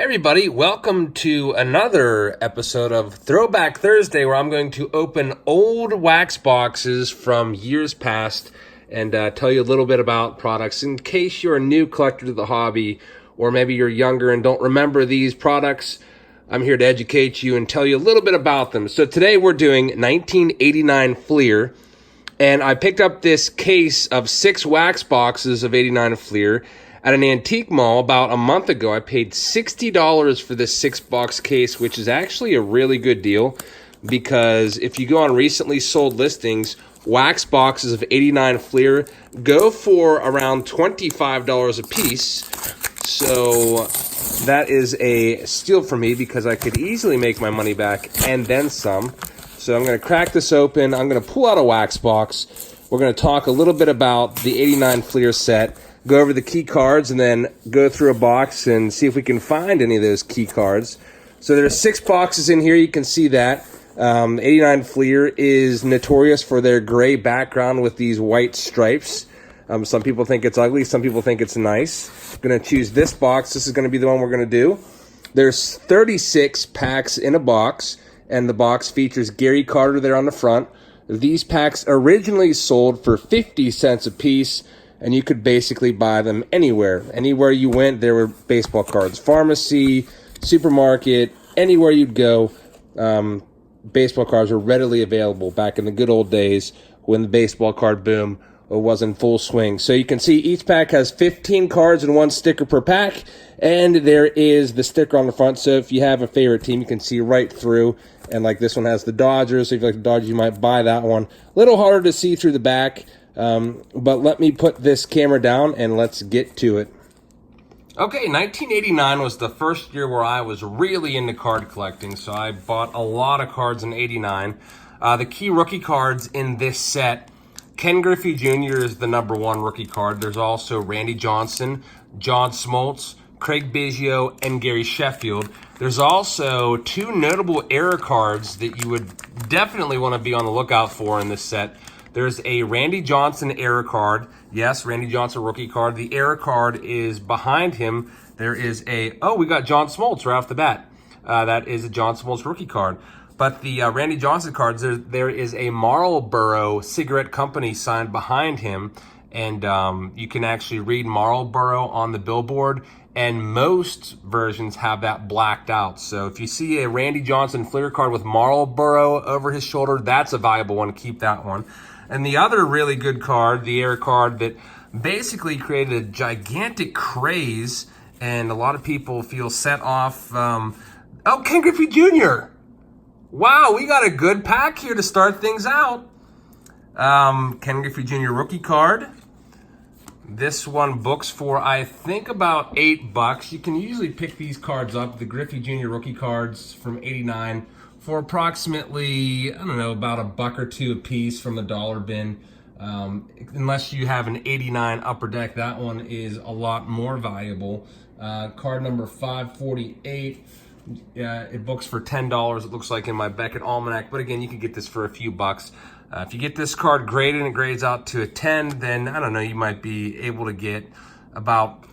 Hey everybody, welcome to another episode of Throwback Thursday, where I'm going to open old wax boxes from years past and tell you a little bit about products in case you're a new collector to the hobby, or maybe you're younger and don't remember these products. I'm here to educate you and tell you a little bit about them. So today we're doing 1989 Fleer, and I picked up this case of 6 wax boxes of 89 Fleer at an antique mall about a month ago. I paid $60 for this 6-box case, which is actually a really good deal, because if you go on recently sold listings, wax boxes of 89 Fleer go for around $25 a piece. So that is a steal for me, because I could easily make my money back and then some. So I'm going to crack this open. I'm going to pull out a wax box. We're going to talk a little bit about the 89 Fleer set, go over the key cards, and then go through a box and see if we can find any of those key cards. So there's 6 boxes in here. You can see that. 89 Fleer is notorious for their gray background with these white stripes. Some people think it's ugly. Some people think it's nice. I'm going to choose this box. This is going to be the one we're going to do. There's 36 packs in a box, and the box features Gary Carter there on the front. These packs originally sold for 50 cents a piece, and you could basically buy them anywhere. Anywhere you went, there were baseball cards. Pharmacy, supermarket, anywhere you'd go, baseball cards were readily available back in the good old days when the baseball card boom was in full swing. So you can see each pack has 15 cards and 1 sticker per pack, and there is the sticker on the front. So if you have a favorite team, you can see right through. And like this one has the Dodgers, so if you like the Dodgers, you might buy that one. A little harder to see through the back. But let me put this camera down and let's get to it. Okay, 1989 was the first year where I was really into card collecting, so I bought a lot of cards in 89. The key rookie cards in this set: Ken Griffey Jr. is the #1 rookie card. There's also Randy Johnson, John Smoltz, Craig Biggio, and Gary Sheffield. There's also 2 notable error cards that you would definitely want to be on the lookout for in this set. There's a Randy Johnson error card. Yes, Randy Johnson rookie card. The error card is behind him. There is we got John Smoltz right off the bat. That is a John Smoltz rookie card. But the Randy Johnson cards, there is a Marlboro Cigarette Company signed behind him. And you can actually read Marlboro on the billboard, and most versions have that blacked out. So if you see a Randy Johnson Fleer card with Marlboro over his shoulder, that's a valuable one. Keep that one. And the other really good card, the error card that basically created a gigantic craze, and a lot of people feel set off. Ken Griffey Jr. Wow, we got a good pack here to start things out. Ken Griffey Jr. rookie card. This one books for, I think, about $8. You can usually pick these cards up, the Griffey Jr. rookie cards from 89, for approximately, I don't know, about $1 or $2 a piece from the dollar bin. Unless you have an 89 Upper Deck, that one is a lot more valuable. Card number 548. It books for $10, it looks like, in my Beckett Almanac. But again, you can get this for a few bucks. If you get this card graded and it grades out to a 10, then, I don't know, you might be able to get about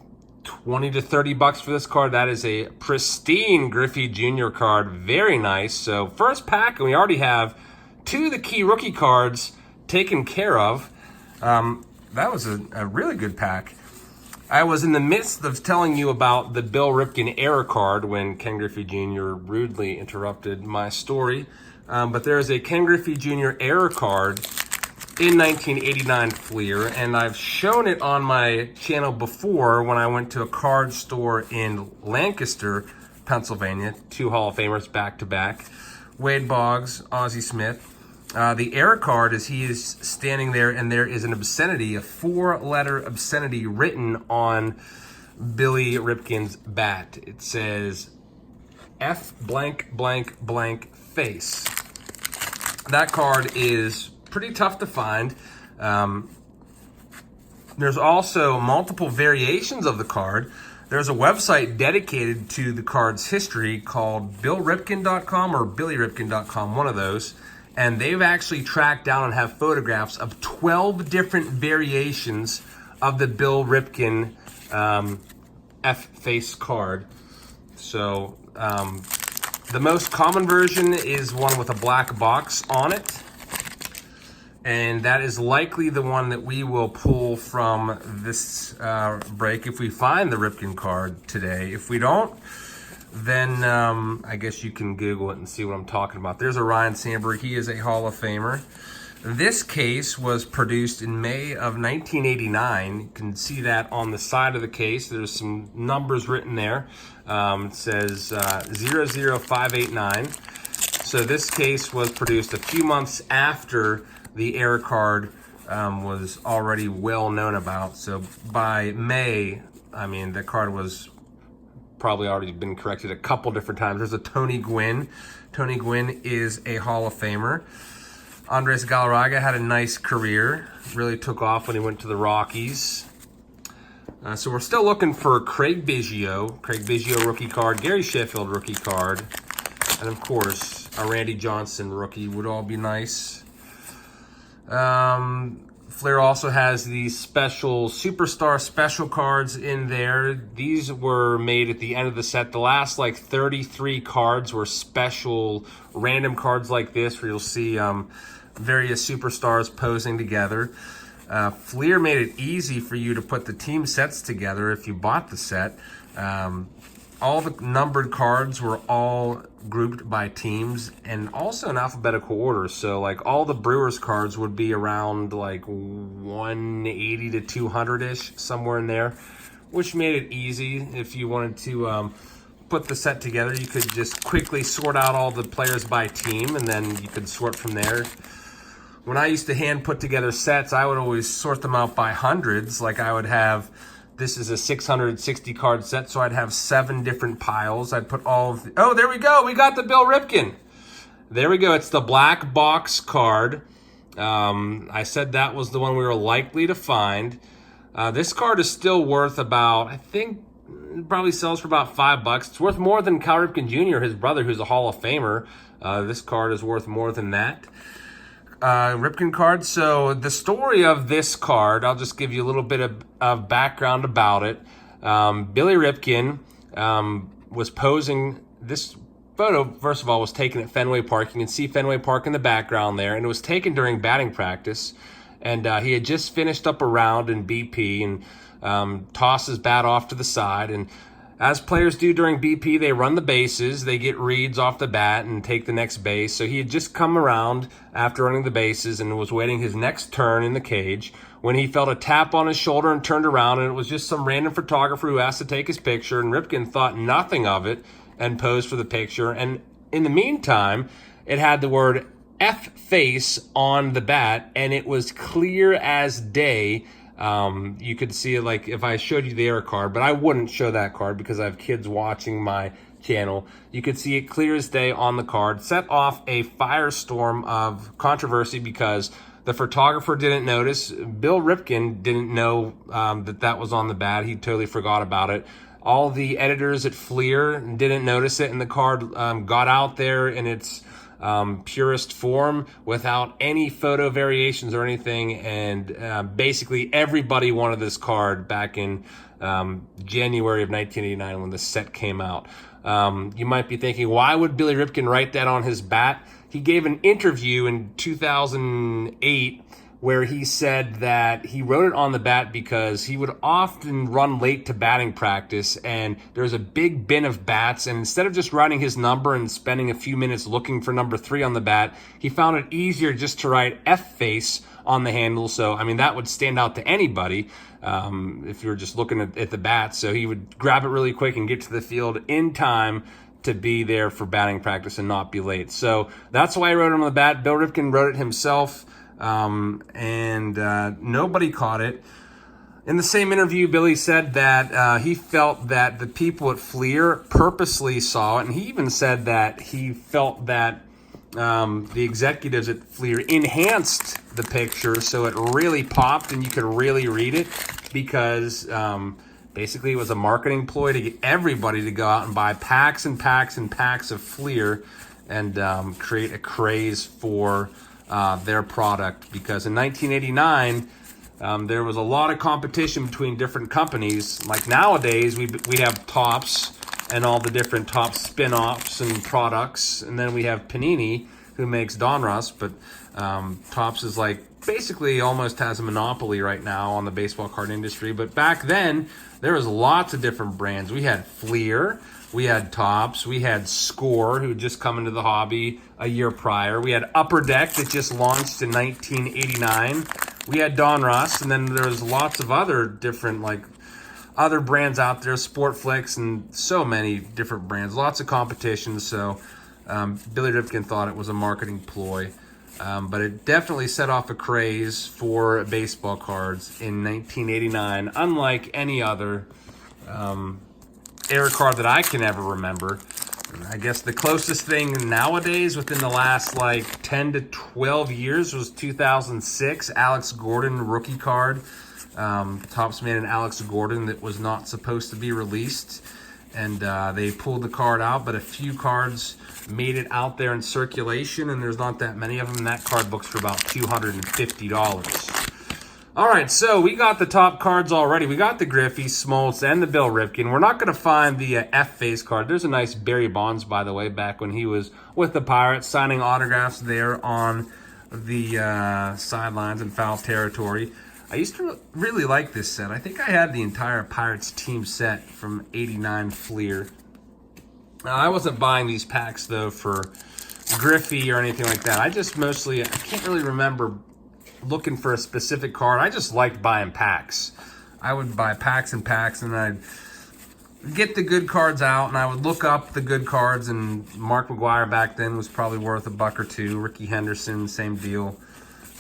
20 to 30 bucks for this card. That is a pristine Griffey Jr. card. Very nice. So first pack, and we already have 2 of the key rookie cards taken care of. That was a really good pack. I was in the midst of telling you about the Bill Ripken error card when Ken Griffey Jr. rudely interrupted my story. But there is a Ken Griffey Jr. error card in 1989 Fleer, and I've shown it on my channel before when I went to a card store in Lancaster, Pennsylvania. 2 Hall of Famers back-to-back. Wade Boggs, Ozzie Smith. The error card is he is standing there, and there is an obscenity, a 4-letter obscenity written on Billy Ripken's bat. It says F blank blank blank face. That card is pretty tough to find. There's also multiple variations of the card. There's a website dedicated to the card's history called BillRipken.com or BillyRipken.com, one of those. And they've actually tracked down and have photographs of 12 different variations of the Bill Ripken F-face card. So the most common version is one with a black box on it. And that is likely the one that we will pull from this break if we find the Ripken card today. If we don't, then I guess you can Google it and see what I'm talking about. There's a Ryne Sandberg. He is a Hall of Famer. This case was produced in May of 1989. You can see that on the side of the case. There's some numbers written there. It says 00589. So this case was produced a few months after the error card was already well known about. So by May, I mean, the card was probably already been corrected a couple different times. There's a Tony Gwynn. Tony Gwynn is a Hall of Famer. Andres Galarraga had a nice career, really took off when he went to the Rockies. So we're still looking for Craig Biggio rookie card, Gary Sheffield rookie card, and of course a Randy Johnson rookie would all be nice. Fleer also has these special Superstar special cards in there. These were made at the end of the set. The last like 33 cards were special random cards like this, where you'll see various superstars posing together. Fleer made it easy for you to put the team sets together if you bought the set. All the numbered cards were all grouped by teams and also in alphabetical order. So like all the Brewers cards would be around like 180 to 200-ish, somewhere in there, which made it easy. If you wanted to put the set together, you could just quickly sort out all the players by team, and then you could sort from there. When I used to hand put together sets, I would always sort them out by hundreds. Like I would have, this is a 660 card set, so I'd have 7 different piles. I'd put all of the, oh, there we go. We got the Bill Ripken. There we go. It's the black box card. I said that was the one we were likely to find. This card is still worth about, I think, it probably sells for about $5. It's worth more than Ken Griffey Jr., his brother, who's a Hall of Famer. This card is worth more than that. Ripken card. So the story of this card, I'll just give you a little bit of background about it. Billy Ripken was posing. This photo, first of all, was taken at Fenway Park. You can see Fenway Park in the background there, and it was taken during batting practice. And he had just finished up a round in BP and tossed his bat off to the side. And as players do during BP, they run the bases, they get reads off the bat and take the next base. So he had just come around after running the bases and was waiting his next turn in the cage when he felt a tap on his shoulder and turned around, and it was just some random photographer who asked to take his picture, and Ripken thought nothing of it and posed for the picture. And in the meantime, it had the word F face on the bat, and it was clear as day. You could see it like if I showed you the error card, but I wouldn't show that card because I have kids watching my channel. You could see it clear as day on the card. Set off a firestorm of controversy because the photographer didn't notice. Bill Ripken didn't know that was on the bat. He totally forgot about it. All the editors at Fleer didn't notice it, and the card got out there in its purest form without any photo variations or anything, and basically everybody wanted this card back in January of 1989 when the set came out. You might be thinking, why would Billy Ripken write that on his bat? He gave an interview in 2008 where he said that he wrote it on the bat because he would often run late to batting practice, and there's a big bin of bats, and instead of just writing his number and spending a few minutes looking for number 3 on the bat, he found it easier just to write F-face on the handle. So, I mean, that would stand out to anybody if you were just looking at the bat. So he would grab it really quick and get to the field in time to be there for batting practice and not be late. So that's why I wrote it on the bat. Bill Ripken wrote it himself. And nobody caught it. In the same interview, Billy said that he felt that the people at Fleer purposely saw it, and he even said that he felt that the executives at Fleer enhanced the picture so it really popped and you could really read it, because basically it was a marketing ploy to get everybody to go out and buy packs and packs and packs of Fleer and create a craze for their product. Because in 1989, there was a lot of competition between different companies. Like nowadays, we have Topps and all the different top spin-offs and products. And then we have Panini, who makes Donruss, but Topps is like basically almost has a monopoly right now on the baseball card industry. But back then, there was lots of different brands. We had Fleer, we had Topps, we had Score, who had just come into the hobby a year prior. We had Upper Deck that just launched in 1989. We had Donruss, and then there was lots of other different other brands out there, Sportflix, and so many different brands. Lots of competition. So Billy Ripken thought it was a marketing ploy. But it definitely set off a craze for baseball cards in 1989, unlike any other era card that I can ever remember. I guess the closest thing nowadays within the last 10 to 12 years was 2006, Alex Gordon rookie card. Topps made an Alex Gordon that was not supposed to be released, and they pulled the card out, but a few cards made it out there in circulation, and there's not that many of them. That card books for about $250. All right, so we got the top cards already. We got the Griffey, Smoltz, and the Bill Ripken. We're not going to find the F-Face card. There's a nice Barry Bonds, by the way, back when he was with the Pirates, signing autographs there on the sidelines in foul territory. I used to really like this set. I think I had the entire Pirates team set from '89 Fleer. I wasn't buying these packs, though, for Griffey or anything like that. I can't really remember looking for a specific card. I just liked buying packs. I would buy packs and packs, and I'd get the good cards out, and I would look up the good cards, and Mark McGwire back then was probably worth a buck or two. Ricky Henderson, same deal.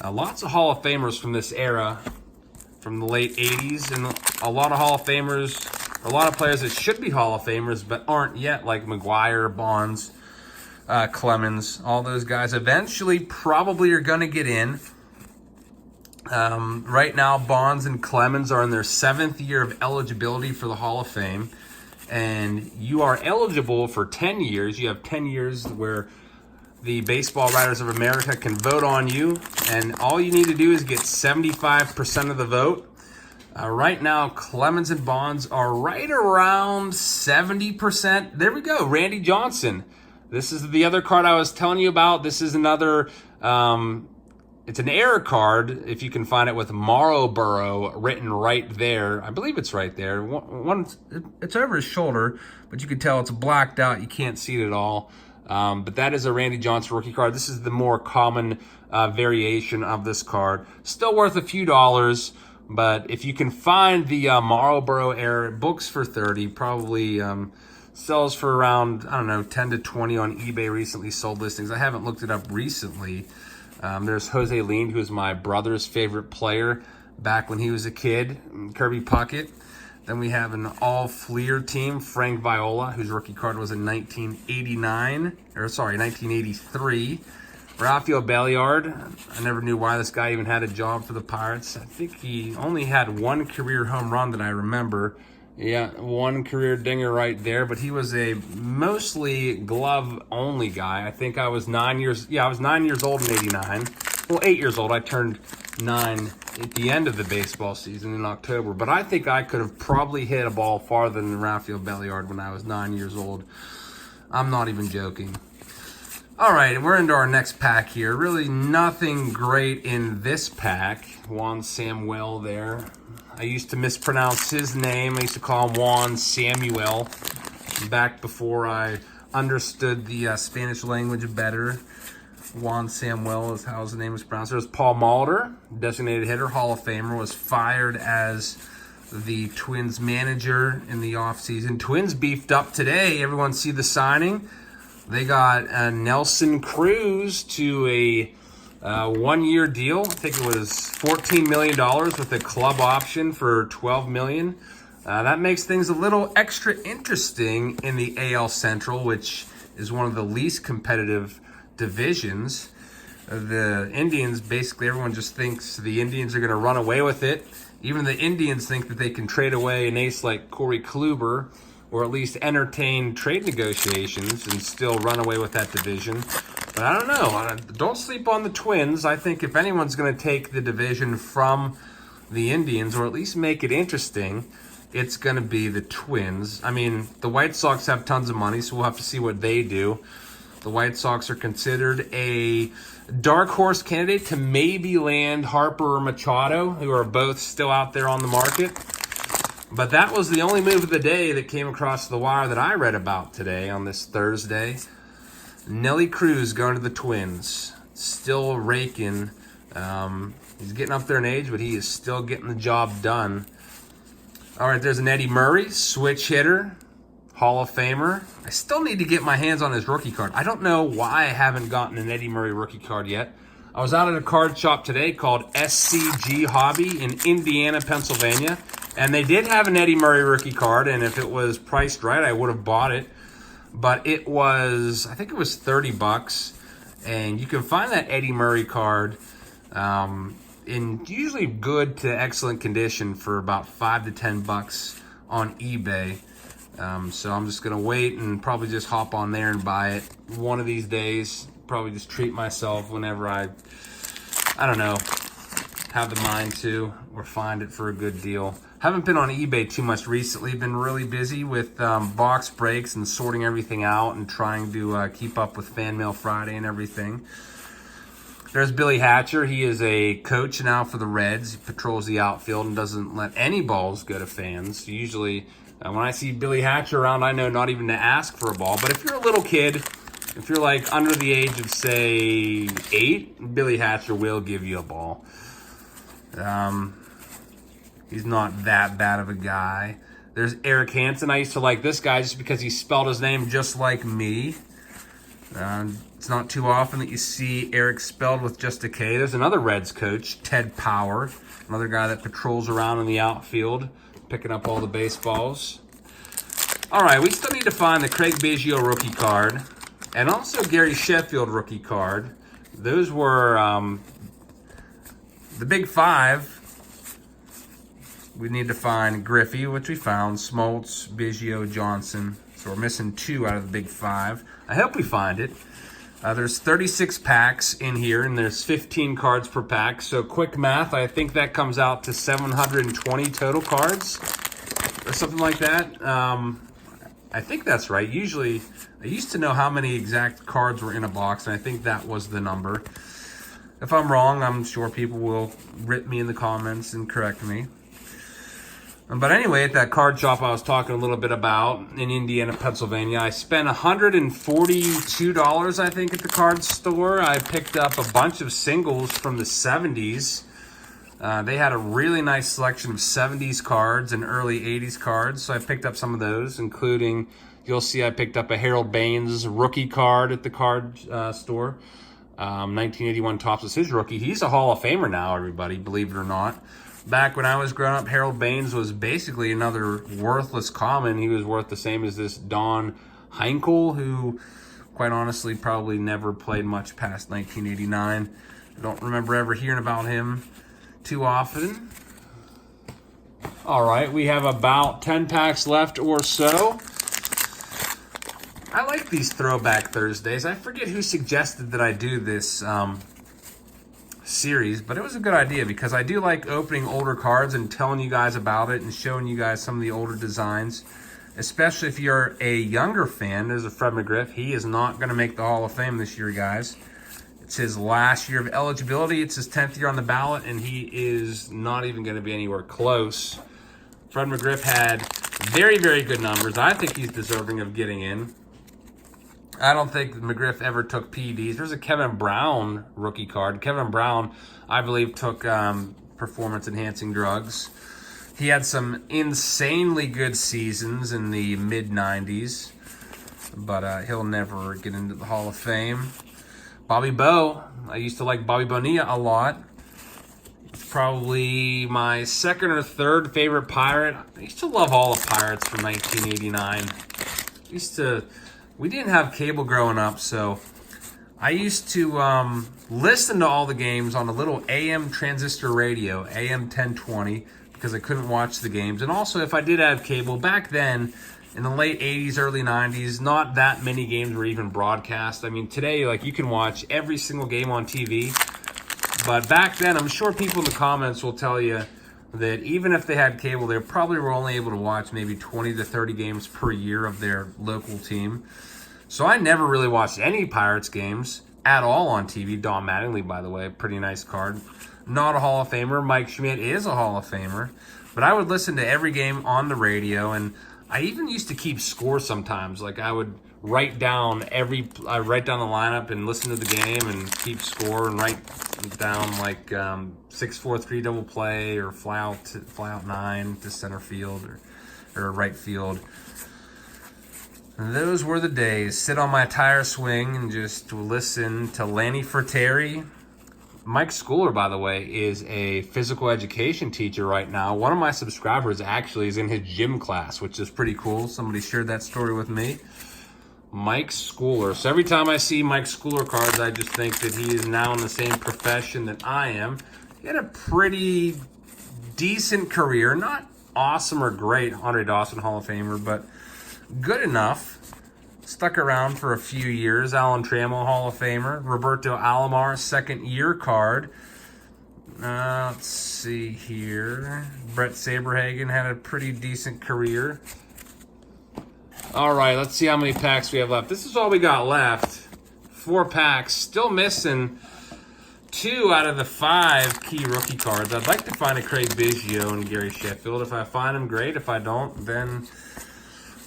Lots of Hall of Famers from this era, from the late 80s, and a lot of Hall of Famers, a lot of players that should be Hall of Famers but aren't yet, like McGwire, Bonds, Clemens. All those guys eventually probably are going to get in. Right now, Bonds and Clemens are in their 7th year of eligibility for the Hall of Fame, and you are eligible for 10 years. You have 10 years where the Baseball Writers of America can vote on you, and all you need to do is get 75% of the vote. Right now, Clemens and Bonds are right around 70%. There we go, Randy Johnson. This is the other card I was telling you about. This is another, it's an error card, if you can find it, with Marlboro written right there. I believe it's right there. It's over his shoulder, but you can tell it's blacked out. You can't see it at all. But that is a Randy Johnson rookie card. This is the more common variation of this card. Still worth a few dollars, but if you can find the Marlboro era, books for $30, probably sells for around, I don't know, 10 to 20 on eBay recently sold listings. I haven't looked it up recently. There's Jose Lean, who's my brother's favorite player back when he was a kid, Kirby Puckett. Then we have an all-Fleer team, Frank Viola, whose rookie card was in 1983. Rafael Belliard, I never knew why this guy even had a job for the Pirates. I think he only had one career home run that I remember. Yeah, one career dinger right there, but he was a mostly glove-only guy. I think I was 9 years old in '89. Well, 8 years old. I turned 9 at the end of the baseball season in October, but I think I could have probably hit a ball farther than Rafael Belliard when I was 9 years old. I'm not even joking. All right, we're into our next pack here. Really nothing great in this pack. Juan Samuel there. I used to mispronounce his name. I used to call him Juan Samuel back before I understood the Spanish language better. Juan Samuel is how his name is pronounced. There's Paul Molitor, designated hitter, Hall of Famer, was fired as the Twins manager in the offseason. Twins beefed up today. Everyone see the signing? They got Nelson Cruz to a 1-year deal. I think it was $14 million with a club option for $12 million. That makes things a little extra interesting in the AL Central, which is one of the least competitive divisions. The Indians, basically everyone just thinks the Indians are going to run away with it. Even the Indians think that they can trade away an ace like Corey Kluber, or at least entertain trade negotiations and still run away with that division. But I don't know. Don't sleep on the Twins. I think if anyone's going to take the division from the Indians, or at least make it interesting, it's going to be the Twins. I mean, the White Sox have tons of money, so we'll have to see what they do. The White Sox are considered a dark horse candidate to maybe land Harper or Machado, who are both still out there on the market. But that was the only move of the day that came across the wire that I read about today on this Thursday. Nelly Cruz going to the Twins. Still raking. He's getting up there in age, but he is still getting the job done. All right, there's an Eddie Murray, switch hitter, Hall of Famer. I still need to get my hands on his rookie card. I don't know why I haven't gotten an Eddie Murray rookie card yet. I was out at a card shop today called SCG Hobby in Indiana, Pennsylvania, and they did have an Eddie Murray rookie card, and if it was priced right, I would have bought it. But it was, I think it was $30, and you can find that Eddie Murray card in usually good to excellent condition for about $5 to $10 on eBay. So I'm just gonna wait and probably just hop on there and buy it one of these days. Probably just treat myself whenever I don't know, have the mind to, or find it for a good deal. Haven't been on eBay too much recently. Been really busy with box breaks and sorting everything out and trying to keep up with Fan Mail Friday and everything. There's Billy Hatcher. He is a coach now for the Reds. He patrols the outfield and doesn't let any balls go to fans. Usually, when I see Billy Hatcher around, I know not even to ask for a ball. But if you're a little kid, if you're like under the age of, say, 8, Billy Hatcher will give you a ball. He's not that bad of a guy. There's Eric Hanson. I used to like this guy just because he spelled his name just like me. It's not too often that you see Eric spelled with just a K. There's another Reds coach, Ted Power, another guy that patrols around in the outfield, picking up all the baseballs. All right, we still need to find the Craig Biggio rookie card and also Gary Sheffield rookie card. Those were the big 5. We need to find Griffey, which we found, Smoltz, Biggio, Johnson. So we're missing 2 out of the big 5. I hope we find it. There's 36 packs in here, and there's 15 cards per pack. So quick math, I think that comes out to 720 total cards or something like that. I think that's right. Usually, I used to know how many exact cards were in a box, and I think that was the number. If I'm wrong, I'm sure people will rip me in the comments and correct me. But anyway, at that card shop I was talking a little bit about in Indiana, Pennsylvania, I spent $142, I think, at the card store. I picked up a bunch of singles from the 70s. They had a really nice selection of 70s cards and early 80s cards, so I picked up some of those, including, you'll see I picked up a Harold Baines rookie card at the card store. 1981 Topps was his rookie. He's a Hall of Famer now, everybody, believe it or not. Back when I was growing up, Harold Baines was basically another worthless common. He was worth the same as this Don Heinkel, who, quite honestly, probably never played much past 1989. I don't remember ever hearing about him too often. All right, we have about 10 packs left or so. I like these Throwback Thursdays. I forget who suggested that I do this series, but it was a good idea because I do like opening older cards and telling you guys about it and showing you guys some of the older designs, especially if you're a younger fan. There's a Fred McGriff. He is not going to make the Hall of Fame this year, guys. It's his last year of eligibility. It's his 10th year on the ballot, and he is not even going to be anywhere close. Fred McGriff had very, very good numbers. I think he's deserving of getting in. I don't think McGriff ever took PEDs. There's a Kevin Brown rookie card. Kevin Brown, I believe, took performance-enhancing drugs. He had some insanely good seasons in the mid-90s, but he'll never get into the Hall of Fame. Bobby Bo. I used to like Bobby Bonilla a lot. It's probably my second or third favorite Pirate. I used to love all the Pirates from 1989. We didn't have cable growing up, so I used to listen to all the games on a little AM transistor radio, AM 1020, because I couldn't watch the games. And also, if I did have cable, back then, in the late 80s, early 90s, not that many games were even broadcast. I mean, today, like, you can watch every single game on TV. But back then, I'm sure people in the comments will tell you that even if they had cable, they probably were only able to watch maybe 20 to 30 games per year of their local team. So I never really watched any Pirates games at all on TV. Don Mattingly, by the way, pretty nice card. Not a Hall of Famer. Mike Schmidt is a Hall of Famer. But I would listen to every game on the radio, and I even used to keep score sometimes. Like I would write down the lineup and listen to the game and keep score and write down like 6-4-3 double play or fly out 9 to center field or right field. And those were the days. Sit on my tire swing and just listen to Lanny Ferteri. Mike Schooler, by the way, is a physical education teacher right now. One of my subscribers actually is in his gym class, which is pretty cool. Somebody shared that story with me. Mike Schooler. So every time I see Mike Schooler cards, I just think that he is now in the same profession that I am. He had a pretty decent career. Not awesome or great, Andre Dawson Hall of Famer, but good enough. Stuck around for a few years. Alan Trammell, Hall of Famer. Roberto Alomar, second-year card. Let's see here. Brett Saberhagen had a pretty decent career. All right, let's see how many packs we have left. This is all we got left. 4 packs. Still missing 2 out of the 5 key rookie cards. I'd like to find a Craig Biggio and Gary Sheffield. If I find them, great. If I don't, then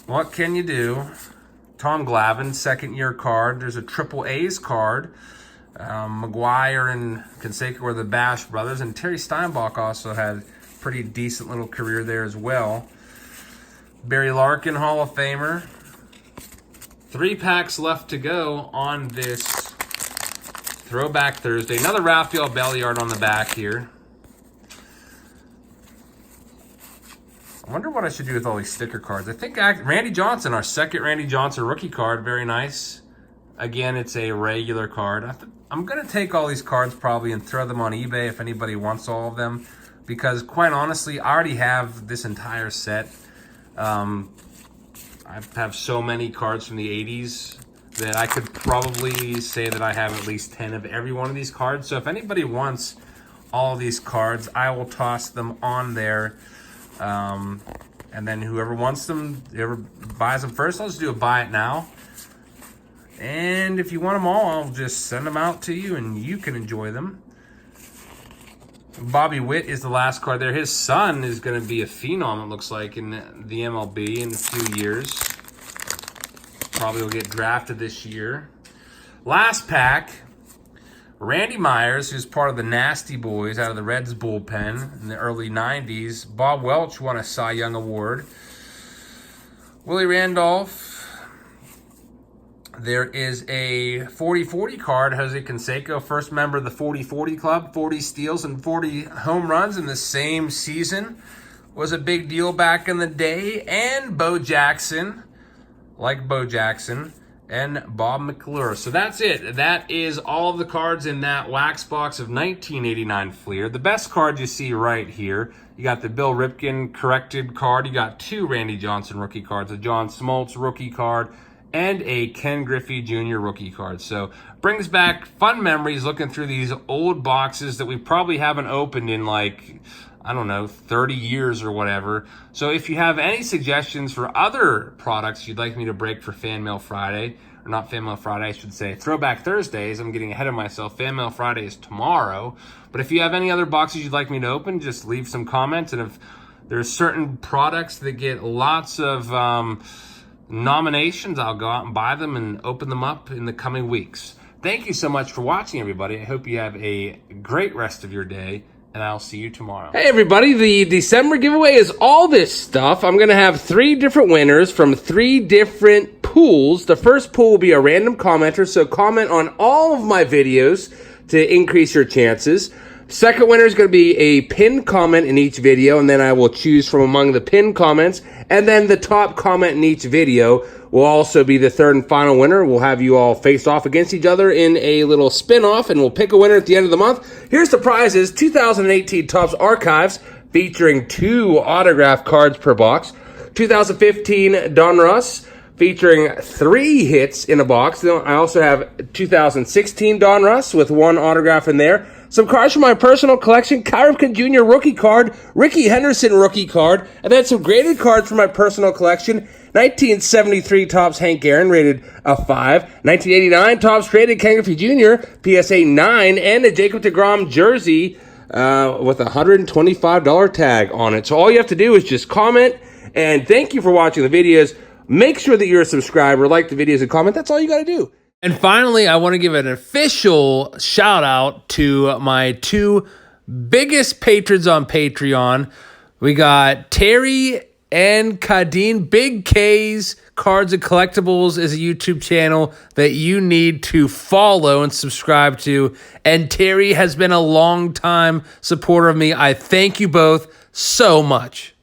what can you do? Tom Glavine, second-year card. There's a Triple A's card. McGuire and Canseco were the Bash brothers, and Terry Steinbach also had a pretty decent little career there as well. Barry Larkin, Hall of Famer. 3 packs left to go on this Throwback Thursday. Another Rafael Belliard on the back here. I wonder what I should do with all these sticker cards. I think Randy Johnson, our second Randy Johnson rookie card, very nice. Again, it's a regular card. I'm going to take all these cards probably and throw them on eBay if anybody wants all of them. Because quite honestly, I already have this entire set. I have so many cards from the 80s that I could probably say that I have at least 10 of every one of these cards. So if anybody wants all of these cards, I will toss them on there. And then whoever wants them, whoever buys them first, I'll just do a buy it now. And if you want them all, I'll just send them out to you and you can enjoy them. Bobby Witt is the last card there. His son is going to be a phenom, it looks like, in the MLB in a few years. Probably will get drafted this year. Last pack. Randy Myers, who's part of the Nasty Boys out of the Reds bullpen in the early 90s. Bob Welch won a Cy Young Award. Willie Randolph. There is a 40-40 card. Jose Canseco, first member of the 40-40 club. 40 steals and 40 home runs in the same season. Was a big deal back in the day. And Bo Jackson, like Bo Jackson. And Bob McClure. So that's it. That is all of the cards in that wax box of 1989 Fleer. The best card you see right here. You got the Bill Ripken corrected card. You got 2 Randy Johnson rookie cards. A John Smoltz rookie card. And a Ken Griffey Jr. rookie card. So brings back fun memories looking through these old boxes that we probably haven't opened in like, I don't know, 30 years or whatever. So if you have any suggestions for other products you'd like me to break for Fan Mail Friday, or not Fan Mail Friday, I should say Throwback Thursdays. I'm getting ahead of myself. Fan Mail Friday is tomorrow. But if you have any other boxes you'd like me to open, just leave some comments. And if there's certain products that get lots of nominations, I'll go out and buy them and open them up in the coming weeks. Thank you so much for watching, everybody. I hope you have a great rest of your day, and I'll see you tomorrow. Hey, everybody. The December giveaway is all this stuff. I'm going to have 3 different winners from 3 different pools. The first pool will be a random commenter, so comment on all of my videos to increase your chances. Second winner is going to be a pinned comment in each video, and then I will choose from among the pinned comments, and then the top comment in each video will also be the third and final winner. We'll have you all face off against each other in a little spin-off, and we'll pick a winner at the end of the month. Here's the prizes: 2018 Topps Archives, featuring 2 autographed cards per box. 2015 Donruss, featuring 3 hits in a box. I also have 2016 Donruss with 1 autograph in there. some cards from my personal collection, Ken Griffey Jr. rookie card, Ricky Henderson rookie card, and then some graded cards from my personal collection, 1973 Topps Hank Aaron, rated a 5, 1989 Topps graded Ken Griffey Jr., PSA 9, and a Jacob deGrom jersey with a $125 tag on it. So all you have to do is just comment, and thank you for watching the videos. Make sure that you're a subscriber, like the videos, and comment. That's all you got to do. And finally, I want to give an official shout out to my 2 biggest patrons on Patreon. We got Terry and Kadeen. Big K's Cards and Collectibles is a YouTube channel that you need to follow and subscribe to. And Terry has been a long time supporter of me. I thank you both so much.